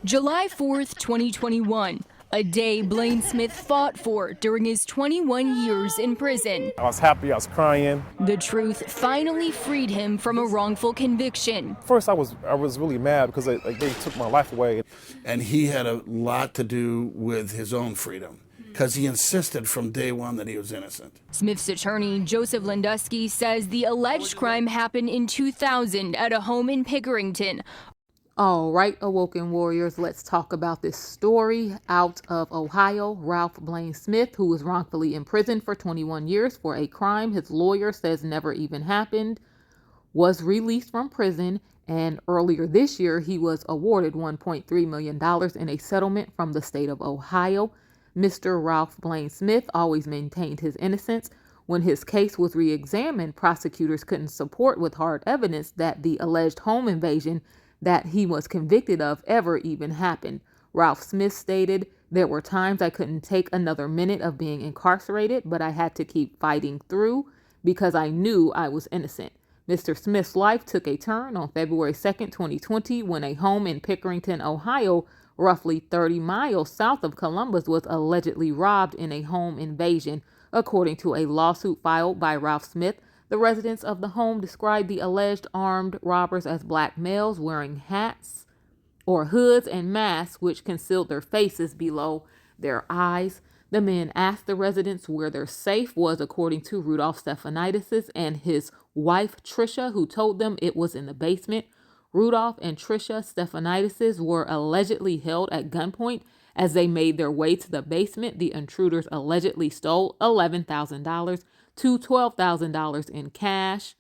July 4th, 2021, a day Blaine Smith fought for during his 21 years in prison. I was happy, I was crying. The truth finally freed him from a wrongful conviction. First, I was really mad because they took my life away. And he had a lot to do with his own freedom, because he insisted from day one that he was innocent. Smith's attorney, Joseph Landusky, says the alleged crime happened in 2000 at a home in Pickerington. All right, Awoken Warriors, let's talk about this story out of Ohio. Ralph Blaine Smith, who was wrongfully imprisoned for 21 years for a crime his lawyer says never even happened, was released from prison, and earlier this year he was awarded $1.3 million in a settlement from the state of Ohio. Mr. Ralph Blaine Smith always maintained his innocence. When his case was re-examined, prosecutors couldn't support with hard evidence that the alleged home invasion that he was convicted of ever even happened. Ralph Smith stated, "There were times I couldn't take another minute of being incarcerated, but I had to keep fighting through because I knew I was innocent." Mr. Smith's life took a turn on February 2nd, 2020, when a home in Pickerington, Ohio, roughly 30 miles south of Columbus, was allegedly robbed in a home invasion. According to a lawsuit filed by Ralph Smith, the residents of the home described the alleged armed robbers as black males wearing hats or hoods and masks which concealed their faces below their eyes. The men asked the residents where their safe was, according to Rudolph Stefanidis and his wife Tricia, who told them it was in the basement. Rudolph and Tricia Stefanidis were allegedly held at gunpoint as they made their way to the basement. The intruders allegedly stole $11,000 to $12,000 in cash,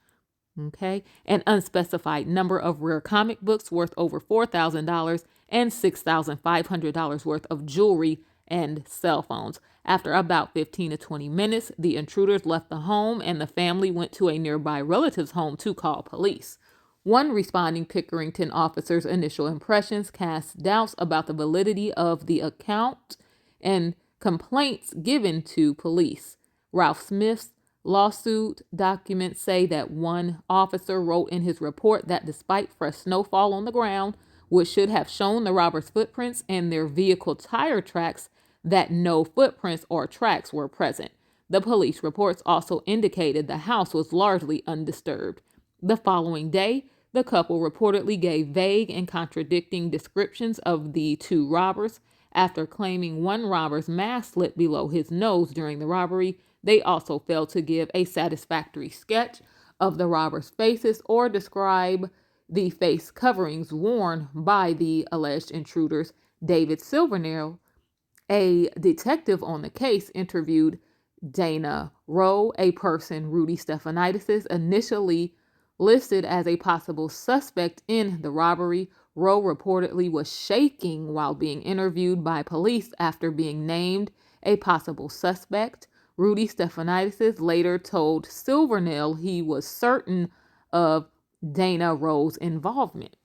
an unspecified number of rare comic books worth over $4,000, and $6,500 worth of jewelry and cell phones. After about 15 to 20 minutes, the intruders left the home and the family went to a nearby relative's home to call police. One responding Pickerington officer's initial impressions cast doubts about the validity of the account and complaints given to police. Ralph Smith's lawsuit documents say that one officer wrote in his report that despite fresh snowfall on the ground, which should have shown the robbers' footprints and their vehicle tire tracks, that no footprints or tracks were present. The police reports also indicated the house was largely undisturbed. The following day, the couple reportedly gave vague and contradicting descriptions of the two robbers. After claiming one robber's mask slipped below his nose during the robbery, they also failed to give a satisfactory sketch of the robbers' faces or describe the face coverings worn by the alleged intruders. David Silvernail, a detective on the case, interviewed Dana Rowe, a person Rudy Stefanidis initially listed as a possible suspect in the robbery. Rowe reportedly was shaking while being interviewed by police after being named a possible suspect. Rudy Stefanidis later told Silvernail he was certain of Dana Rowe's involvement.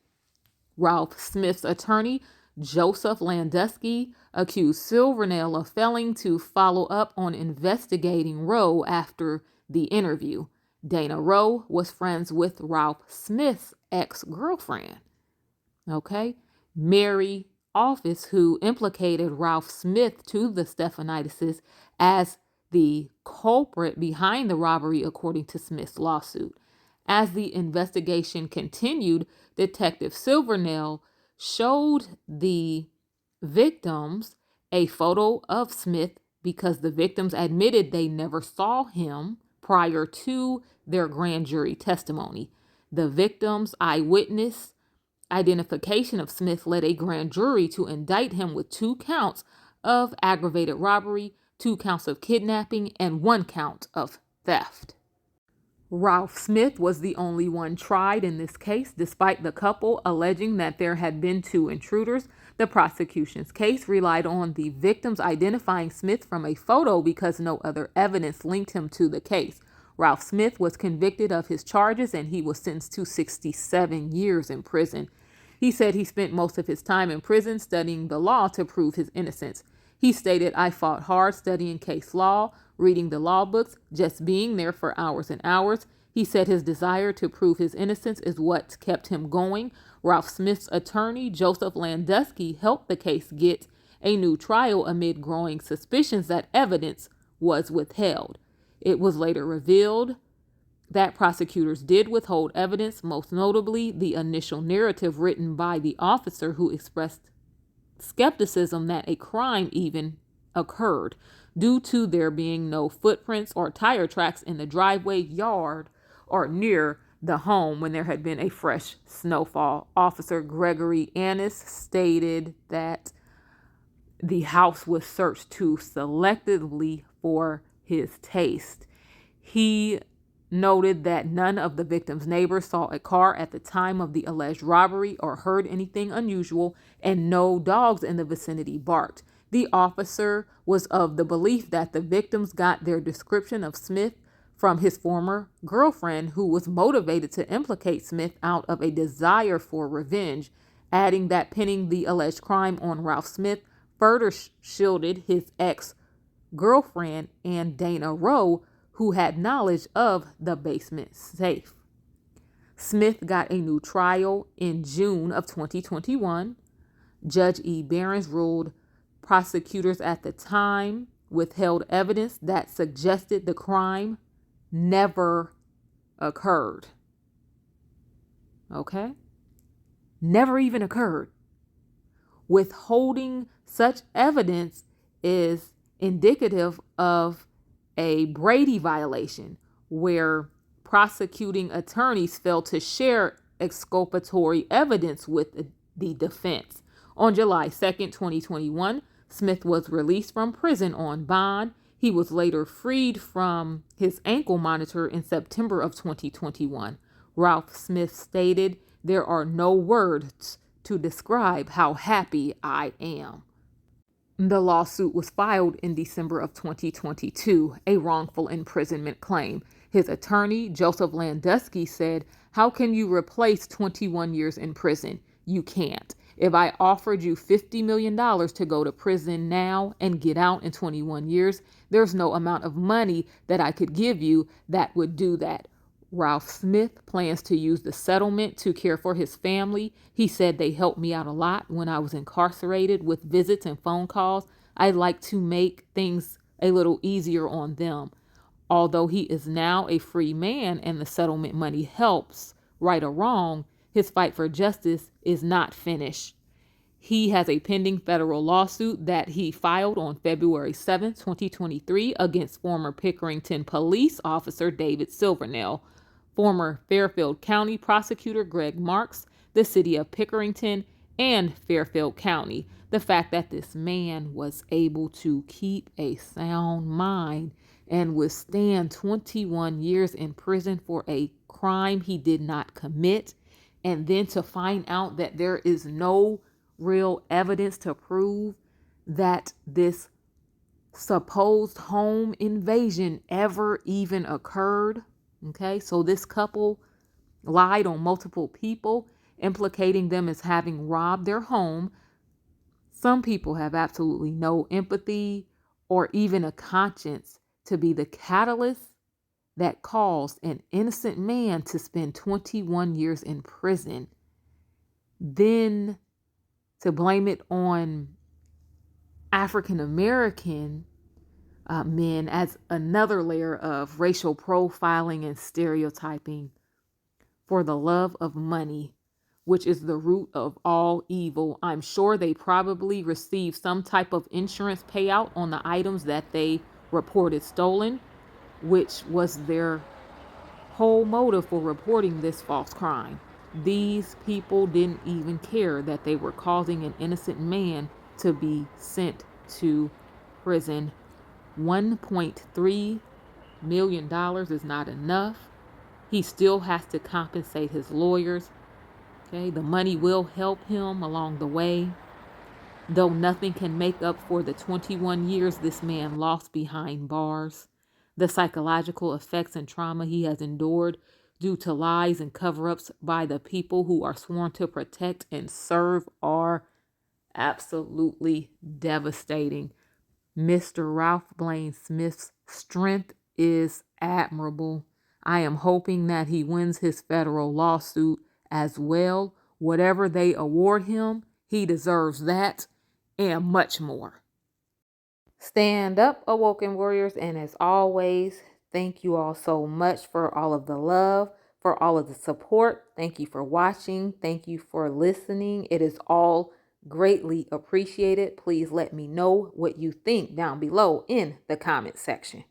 Ralph Smith's attorney, Joseph Landusky, accused Silvernail of failing to follow up on investigating Rowe after the interview. Dana Rowe was friends with Ralph Smith's ex-girlfriend, Mary Office, who implicated Ralph Smith to the Stefanidis as the culprit behind the robbery, according to Smith's lawsuit. As the investigation continued, Detective Silvernail showed the victims a photo of Smith because the victims admitted they never saw him prior to their grand jury testimony. The victims' eyewitness identification of Smith led a grand jury to indict him with 2 counts of aggravated robbery, 2 counts of kidnapping, and 1 count of theft. Ralph Smith was the only one tried in this case, despite the couple alleging that there had been 2 intruders. The prosecution's case relied on the victims identifying Smith from a photo because no other evidence linked him to the case. Ralph Smith was convicted of his charges and he was sentenced to 67 years in prison. He said he spent most of his time in prison studying the law to prove his innocence. He stated, "I fought hard studying case law, reading the law books, just being there for hours and hours." He said his desire to prove his innocence is what kept him going. Ralph Smith's attorney, Joseph Landusky, helped the case get a new trial amid growing suspicions that evidence was withheld. It was later revealed that prosecutors did withhold evidence, most notably the initial narrative written by the officer who expressed skepticism that a crime even occurred due to there being no footprints or tire tracks in the driveway, yard, or near the home when there had been a fresh snowfall. Officer Gregory Annis stated that the house was searched too selectively for his taste. He noted that none of the victim's neighbors saw a car at the time of the alleged robbery or heard anything unusual, and no dogs in the vicinity barked. The officer was of the belief that the victims got their description of Smith from his former girlfriend, who was motivated to implicate Smith out of a desire for revenge, adding that pinning the alleged crime on Ralph Smith further shielded his ex-girlfriend and Dana Rowe, who had knowledge of the basement safe. Smith got a new trial in June of 2021. Judge E. Behrens ruled prosecutors at the time withheld evidence that suggested the crime never occurred. Okay? Never even occurred. Withholding such evidence is indicative of a Brady violation, where prosecuting attorneys failed to share exculpatory evidence with the defense. On July 2nd, 2021, Smith was released from prison on bond. He was later freed from his ankle monitor in September of 2021. Ralph Smith stated, "There are no words to describe how happy I am." The lawsuit was filed in December of 2022, a wrongful imprisonment claim. His attorney, Joseph Landusky, said, "How can you replace 21 years in prison? You can't. If I offered you $50 million to go to prison now and get out in 21 years, there's no amount of money that I could give you that would do that." Ralph Smith plans to use the settlement to care for his family. He said, "They helped me out a lot when I was incarcerated with visits and phone calls. I'd like to make things a little easier on them." Although he is now a free man and the settlement money helps, right or wrong, his fight for justice is not finished. He has a pending federal lawsuit that he filed on February 7, 2023 against former Pickerington police officer David Silvernail, former Fairfield County prosecutor Greg Marks, the city of Pickerington, and Fairfield County. The fact that this man was able to keep a sound mind and withstand 21 years in prison for a crime he did not commit, and then to find out that there is no real evidence to prove that this supposed home invasion ever even occurred. Okay, so this couple lied on multiple people, implicating them as having robbed their home. Some people have absolutely no empathy or even a conscience to be the catalyst that caused an innocent man to spend 21 years in prison. Then to blame it on African American men as another layer of racial profiling and stereotyping for the love of money, which is the root of all evil. I'm sure they probably received some type of insurance payout on the items that they reported stolen, which was their whole motive for reporting this false crime. These people didn't even care that they were causing an innocent man to be sent to prison. $1.3 million is not enough. He still has to compensate his lawyers. Okay, the money will help him along the way, though nothing can make up for the 21 years this man lost behind bars. The psychological effects and trauma he has endured due to lies and cover-ups by the people who are sworn to protect and serve are absolutely devastating. Mr. Ralph Blaine Smith's strength is admirable. I am hoping that he wins his federal lawsuit as well, Whatever they award him, he deserves that and much more. Stand up, Awoken Warriors, and as always, thank you all so much for all of the love, for all of the support. Thank you for watching. Thank you for listening. It is all greatly appreciated. Please let me know what you think down below in the comment section.